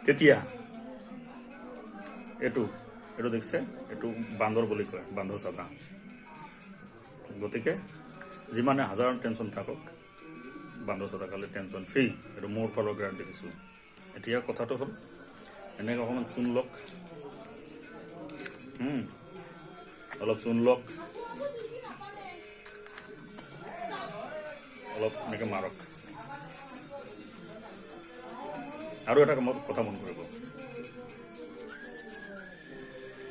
তেতিয়া এইটো দেখছে, এইটো বান্দৰ বুলি কয়, বান্দৰ চাদা। গতিকে যিমানে হাজাৰ টেনশ্যন থাকক, বান্দৰ চাদা খালে টেনশ্যন ফ্ৰী, এইটো মোৰ ফালৰ গ্যাৰাণ্টি দিছোঁ। এতিয়া কথাটো হ'ল এনেকৈ অকণমান চূণ লওক, অলপ চূণ লওক, অলপ এনেকৈ মাৰক। আৰু এটা কথা মন কৰিব,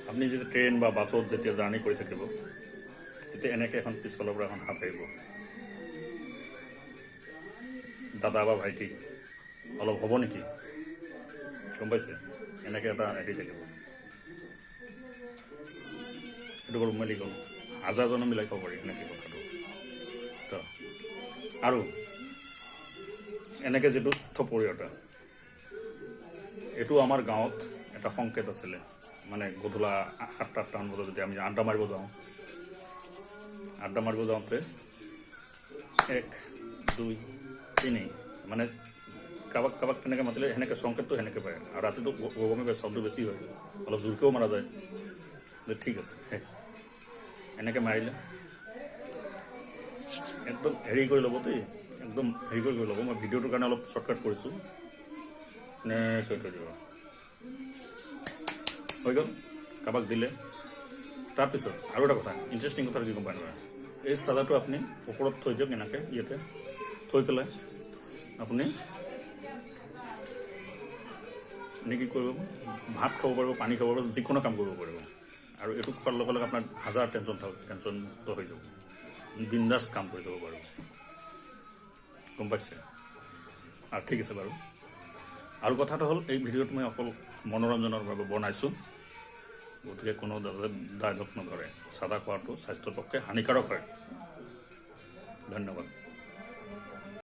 আপুনি যেতিয়া ট্ৰেইন বা বাছত যেতিয়া জাৰ্ণি কৰি থাকিব, তেতিয়া এনেকৈ এখন পিছফালৰ পৰা এখন হাত আহিব, দাদা বা ভাইটি অলপ হ'ব নেকি, গম পাইছে? এনেকৈ এটা আহি থাকিব। সেইটো বাৰু মিলি গ'ল, হাজাৰজনে মিলাই ক'ব পাৰি এনেকৈ কথাটো। তো আৰু এনেকৈ যিটো থপৰিয়তা, এইটো আমাৰ গাঁৱত এটা সংকেত আছিলে। মানে গধূলা 7-8টামান বজাত যেতিয়া আমি আড্ডা মাৰিব যাওঁতে 1, 2, 3 মানে কাৰোবাক কেনেকৈ মাতিলে সেনেকৈ সংকেতটো সেনেকৈ পায়। আৰু ৰাতিটো গৰমে পায়, চাউণ্ডটো বেছি হয়, অলপ জোৰকৈও মাৰা যায়। ঠিক আছে, এনেকৈ মাৰিলে একদম হেৰি কৰি ল'ব দেই, একদম হেৰি কৰি ল'ব। মই ভিডিঅ'টোৰ কাৰণে অলপ শ্বৰ্টকাট কৰিছোঁ। এনেকৈ থৈ দিব, হৈ গ'ল, কাৰোবাক দিলে। তাৰপিছত আৰু এটা কথা, ইণ্টাৰেষ্টিং কথা কি গম পায় নহয়, এই চাদাটো আপুনি ওপৰত থৈ দিয়ক, এনেকৈ ইয়াতে থৈ পেলাই আপুনি কি কৰিব, ভাত খাব পাৰিব, পানী খাব পাৰিব, যিকোনো কাম কৰিব পাৰিব। আৰু এইটো খোৱাৰ লগে লগে আপোনাৰ হাজাৰ টেনশ্যনমুক্ত হৈ যাব, বিন্দাছ কাম কৰি যাব পাৰিব, গম পাইছে? আৰু ঠিক আছে বাৰু। আৰু কথাটো হ'ল, এই ভিডিঅ'টো মই অকল মনোৰঞ্জনৰ বাবে বনাইছোঁ, গতিকে কোনো দায় দোষ নধৰে। চাদা খোৱাটো স্বাস্থ্যৰ পক্ষে হানিকাৰক হয়। ধন্যবাদ।